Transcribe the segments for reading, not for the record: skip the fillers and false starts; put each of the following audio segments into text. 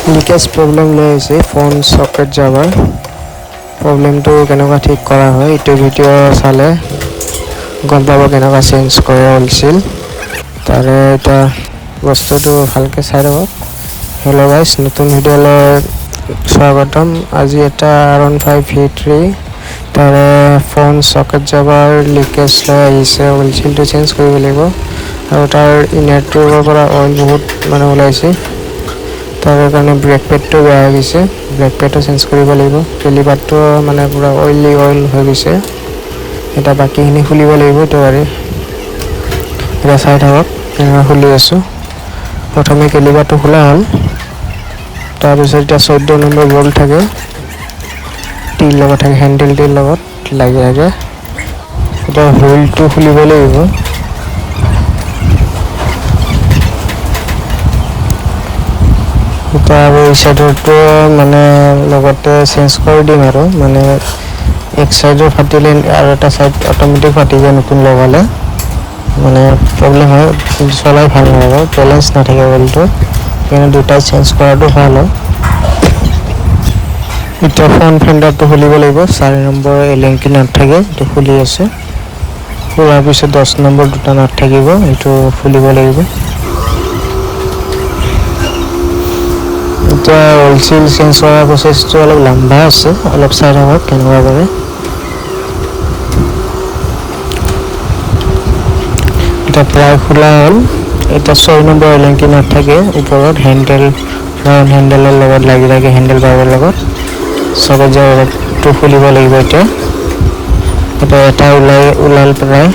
leakage problem লৈ আছে phone socket যাবাৰ প্ৰব্লেমটো কেনেকুৱা ঠিক কৰা হয় এইটো ভিডিঅ' চালে গম পাব কেনেকুৱা চেঞ্জ কৰা হৈছিল তাৰে এটা বস্তুটো ভালকৈ চাই ল'ব হেল্ল' গাইছ নতুন ভিডিঅ'লৈ স্বাগতম আজি এটা R15V3 তাৰে ফোন সকেট যাবাৰ লিকেজ লৈ আহিছে অইলটো চেঞ্জ কৰিব লাগিব আৰু তাৰ ইনাৰটোৰ পৰা অইল বহুত মানে ওলাইছে তাৰ কাৰণে ব্ৰেক পেডটো বেয়া হৈ গৈছে ব্ৰেক পেডটো চেঞ্জ কৰিব লাগিব কেলিবাৰটো মানে পুৰা অইল হৈ গৈছে এটা বাকিখিনি খুলিব লাগিব তো আৰু এটা চাই থাকক কেনেকৈ খুলি আছোঁ প্ৰথমে কেলিবাৰটো খোলা হ'ল তাৰপিছত এতিয়া 14 নম্বৰ বল্ট থাকে টিৰ লগত থাকে হেণ্ডেল টিৰ লগত লাগি থাকে এতিয়া হুইলটো খুলিব লাগিব এটা আৰু এই সাইডৰটো মানে লগতে চেঞ্জ কৰি দিম আৰু মানে এক সাইডৰ ফাটিলে আৰু এটা সাইড অটোমেটিক ফাটি যায় নতুন লগালে মানে প্ৰব্লেম হয় চলাই ভাল নহ'ব বেলেঞ্চ নাথাকে বলটো সেইকাৰণে দুটাই চেঞ্জ কৰাটো ভাল হয় এতিয়া ফ্ৰণ্ট ফেণ্ডাৰটো খুলিব লাগিব 4 নম্বৰ এলেংকি নাট থাকে এইটো খুলি আছে খোলাৰ পিছত 10 নম্বৰ দুটা নাট থাকিব এইটো খুলিব লাগিব এটা অইল সিল চেঞ্জ কৰাৰ প্ৰচেছটো অলপ লম্বা আছে অলপ চাই থাকক কেনেকুৱা কৰে এটা প্ৰায় খোলা হ'ল এটা 6 নম্বৰ এলেংকি নাট থাকে ওপৰত হেণ্ডেল ৰাউণ্ড হেণ্ডেলৰ লগত লাগি থাকে হেণ্ডেল বাৰৰ লগত সকেট যাবাৰটো খুলিব লাগিব এতিয়া এটা ওলাল প্ৰায়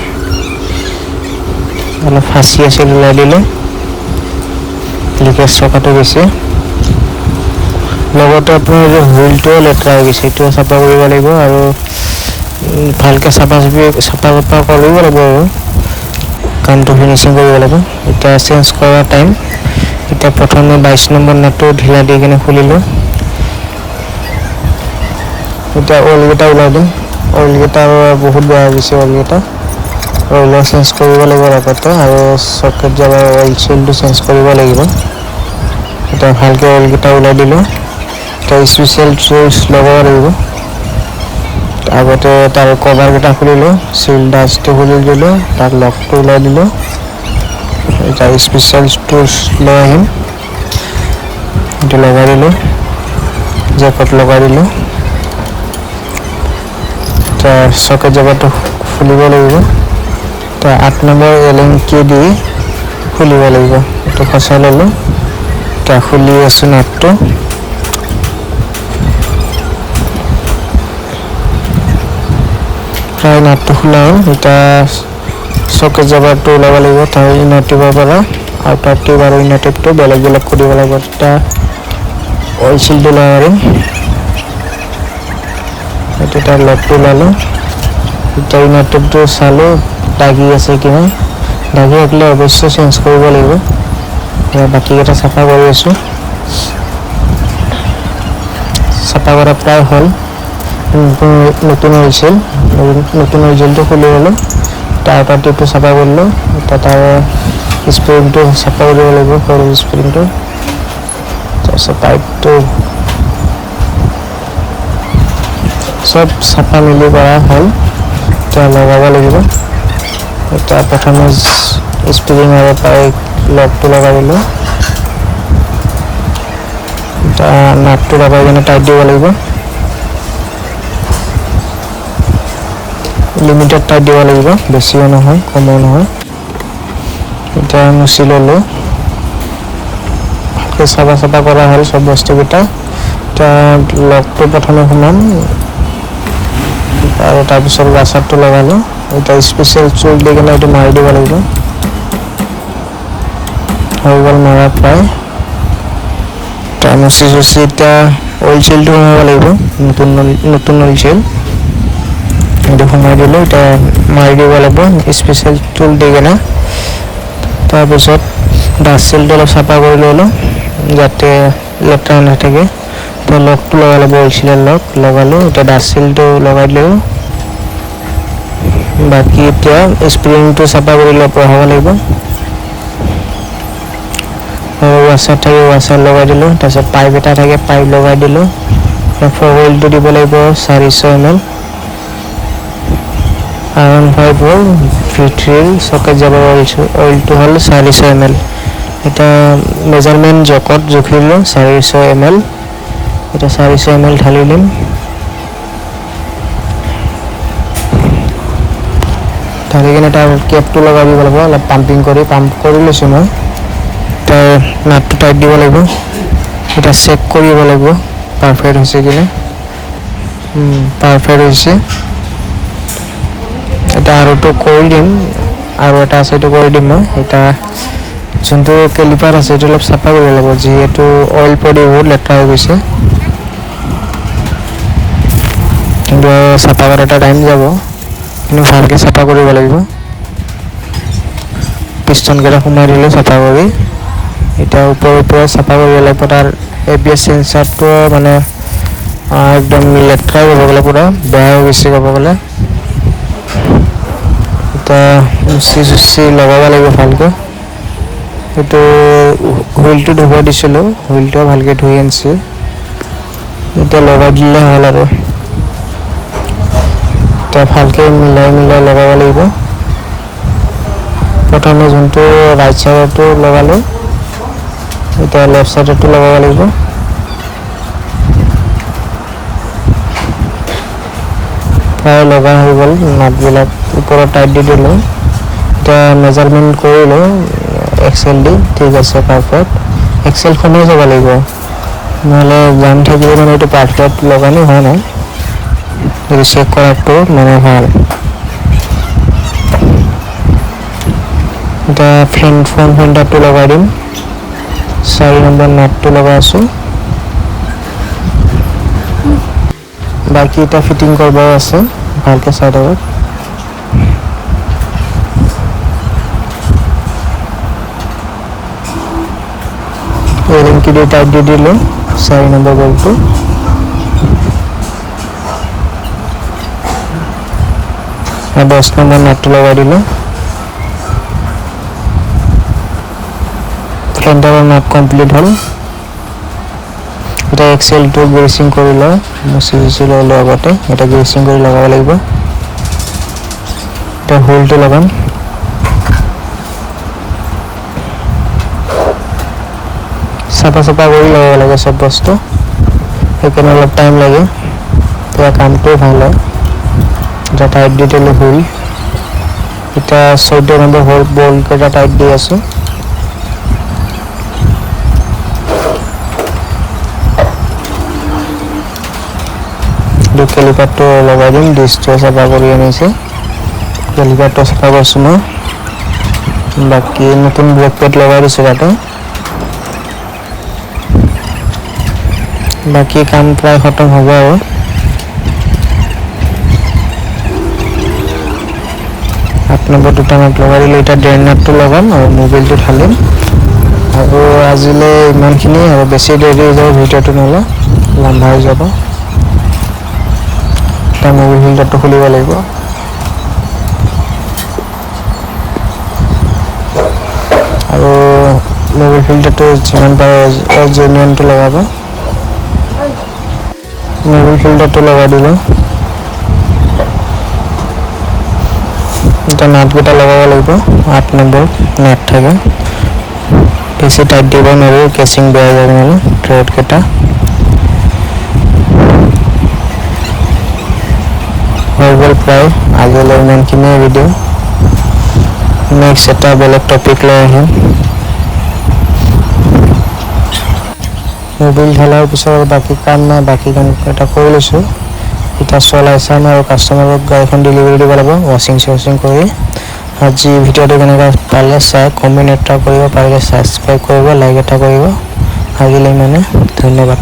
অলপ ফাঁচি আছিল ওলাই দিলে লিকেজ চকাটো গৈছে লগতে আপোনাৰ যে হুইলটোও লেতেৰা হৈ গৈছে এইটো চাফা কৰিব লাগিব আৰু ভালকৈ চাফা কৰিব লাগিব আৰু কামটো ফিনিচিং কৰিব লাগিব এতিয়া চেঞ্জ কৰাৰ টাইম এতিয়া প্ৰথমে 22 নম্বৰ নাটটো ঢিলা দি কিনে খুলিলোঁ এতিয়া অইলকেইটা ওলাই দিম অইলকেইটা বহুত বেয়া হৈ গৈছে অইলৰ চেঞ্জ কৰিব লাগিব লগতে আৰু চকেট যাবাৰ অইল চিলটো চেঞ্জ কৰিব লাগিব এতিয়া ভালকৈ অইলকেইটা ওলাই দিলোঁ এতিয়া স্পেচিয়েল টুলছ লগাব লাগিব আগতে তাৰ কভাৰকেইটা খুলিলোঁ চিল ডাষ্টটো খুলি দিলোঁ তাৰ লকটো ওলাই দিলোঁ এতিয়া স্পেচিয়েল টুলছ লৈ আহিম এইটো লগাই দিলোঁ জেকত লগাই দিলোঁ এতিয়া চকেট যাবাৰটো খুলিব লাগিব এতিয়া 8 নম্বৰ এলেংকি দি খুলিব লাগিব এইটো ফচাই ল'লোঁ এতিয়া খুলি আছোঁ নাটটো প্ৰায় নাটটো খোলা হ'ল এতিয়া চকেট যাবাৰটো ওলাব লাগিব তাৰ ইনাৰ টিউবৰ পৰা আউটাৰ টিউব আৰু ইনাৰ টিউবটো বেলেগ কৰিব লাগিব এতিয়া অইল চিলটো লগাই মাৰিম এইটো তাৰ লকটো ওলালোঁ এতিয়া ইনাৰ টিউবটো চালোঁ দাগি আছে কিনে দাগি থাকিলে অৱশ্যে চেঞ্জ কৰিব লাগিব বাকীকেইটা চাফা কৰি আছোঁ চাফা কৰা প্ৰায় হ'ল নতুন অইল চিলটো খুলি ল'লোঁ তাৰ টিউবটো চাফা কৰিলোঁ এতিয়া তাৰ স্প্ৰিংটো চাফা কৰিব লাগিব সৰু স্প্ৰিংটো তাৰপিছত পাইপটো চব চাফা মিলি কৰা হ'ল এতিয়া লগাব লাগিব এতিয়া প্ৰথমে স্প্ৰিং আৰু পাইপ লকটো লগাই দিলোঁ এতিয়া নাটটো লগাই কিনে টাইট দিব লাগিব লিমিটেড টাইট দিব লাগিব বেছিও নহয় কমো নহয় এতিয়া মুচি ল'লোঁ ভালকৈ চাফা কৰা হ'ল চব বস্তুকেইটা এতিয়া লকটো প্ৰথমে সোমাম আৰু তাৰপিছত ৱাছাৰটো লগালোঁ এতিয়া স্পেচিয়েল চুল দি কিনে এইটো মাৰি দিব লাগিব হৈ গ'ল মাৰা প্ৰায় এতিয়া মুচি এতিয়া অইল চিলটো সোমাব লাগিব নতুন অইল চিল এইটো সোমাই দিলোঁ এতিয়া মাৰি দিব লাগিব স্পেচিয়েল টুল দি কিনে তাৰপিছত ডাষ্ট চিলটো অলপ চাফা কৰি ল'লোঁ যাতে লেতেৰা নাথাকে এতিয়া লকটো লগাই ল'ব অইল চিলৰ লক লগালোঁ এতিয়া ডাষ্ট চিলটো লগাই দিলোঁ বাকি এতিয়া স্প্ৰিংটো চাফা কৰি ল'ব লাগিব ৱাছাৰ থাকে ৱাছাৰ লগাই দিলোঁ তাৰপিছত পাইপ এটা থাকে পাইপ লগাই দিলোঁ ফ'ৰ অইলটো দিব লাগিব 400 ml R15 V3 চকেট যাব অইলটো হ'ল 400 ml এটা মেজাৰমেণ্ট জকত জুখিলোঁ 400 ml এটা 400 ml ঢালি দিম ঢালি কিনে তাৰ কেপটো লগাই দিব লাগিব অলপ পাম্প কৰি লৈছোঁ মই তাৰ নাটটো টাইট দিব লাগিব এটা চেক কৰিব লাগিব পাৰফেক্ট হৈছে কিনে পাৰফেক্ট হৈছে এটা আৰুটো কৰি দিম আৰু এটা আছে এইটো কৰি দিম মই এটা যোনটো কেলিপাৰ আছে এইটো অলপ চাফা কৰিব লাগিব যিহেতু অইল পৰি বহুত লেতেৰা হৈ গৈছে কিন্তু চাফা কৰাৰ এটা টাইম যাব কিন্তু ভালকৈ চাফা কৰিব লাগিব পিষ্টনকেইটা সোমাই দিলোঁ চাফা কৰি এতিয়া ওপৰে চাফা কৰিব লাগিব তাৰ ABS সেন্সাৰটো মানে একদম লেতেৰা হৈ গ'লে পুৰা বেয়া হৈ গৈছে ক'ব গ'লে এটা চুচি লগাব লাগিব ভালকৈ এইটো হুইলটো ধুব দিছিলোঁ হুইলটো ভালকৈ ধুই আনিছোঁ এতিয়া লগাই দিলে হ'ল আৰু এতিয়া ভালকৈ মিলাই লগাব লাগিব প্ৰথমে যোনটো ৰাইট চাইডটো লগালোঁ এতিয়া লেফ্ট চাইডটো লগাব লাগিব প্ৰায় লগা হৈ গ'ল নাটবিলাক ওপৰত টাইট দি দিলোঁ এতিয়া মেজাৰমেণ্ট কৰিলোঁ এক্সেল দি ঠিক আছে পাৰফেক্ট এক্সেল সোমাই যাব লাগিব নহ'লে জাম থাকিলে মানে এইটো পাৰফেক্ট লগানো হোৱা নাই এইটো চেক কৰাটো মানে ভাল এতিয়া ফ্ৰণ্ট ফেণ্ডাৰটো লগাই দিম 4 নম্বৰ নাটটো লগাই আছোঁ বাকী এটা ফিটিং কৰিব আছে ভালকৈ চাই থাকক ৰিংকি দি টাইট দি দিলোঁ 4 নম্বৰ বলটো আৰু 10 নম্বৰ নাটটো লগাই দিলোঁ ফ্ৰণ্টৰ নাট কমপ্লিট হ'ল এটা এক্সেলটো গ্ৰেচিং কৰি লওঁ মুচি লৈ লওঁ আগতে এটা গ্ৰেচিং কৰি লগাব লাগিব এটা হোলটো লগাম চাফা কৰি লগাব লাগে চব বস্তু সেইকাৰণে অলপ টাইম লাগে তেতিয়া কামটো ভাল হয় এটা টাইট দি দিলোঁ হোল এতিয়া 14 নম্বৰ হোল বলকেইটা টাইট দি আছোঁ কেলিপাৰটো লগাই দিম ডিছটো চাফা কৰি আনিছে কেলিপাৰটো চাফা কৰিছোঁ মই বাকী নতুন ব্ৰেক পেড লগাই দিছোঁ তাতে বাকী কাম প্ৰায় খতম হ'ব আৰু 8 নম্বৰ দুটা নাট লগাই দিলোঁ এতিয়া ড্ৰেইন নাটটো লগাম আৰু মোবিলটো ঢালিম আৰু আজিলৈ ইমানখিনি আৰু বেছি দেৰি হৈ যাব ভিডিঅ'টো নহ'লে লম্বা হৈ যাব এটা মোবিল ফিল্টাৰটো খুলিব লাগিব আৰু মোবিল ফিল্টাৰটো যিমান পাৰে জেনুইনটো লগাব মোবিল ফিল্টাৰটো লগাই দিলোঁ এতিয়া নাটকেইটা লগাব লাগিব 8 নম্বৰ নাট থাকে বেছি টাইট দিব নোৱাৰোঁ কেচিং বেয়া যাব মানে থ্ৰেডকেইটা হৈ গ'ল প্ৰায় আজিলৈ ইমানখিনিয়ে ভিডিঅ' নেক্সট এটা বেলেগ টপিক লৈ আহিম মোবিল ঢালাৰ পিছত বাকী কাম নাই বাকী কাম এটা কৰি লৈছোঁ এতিয়া চলাই চাম আৰু কাষ্টমাৰক গাড়ীখন ডেলিভাৰী দিব লাগিব ৱাশ্বিং কৰি আজি ভিডিঅ'টো কেনেকৈ পালে চাই কমেণ্ট এটা কৰিব পাৰিলে ছাবস্ক্ৰাইব কৰিব লাইক এটা কৰিব আজিলৈ মানে ধন্যবাদ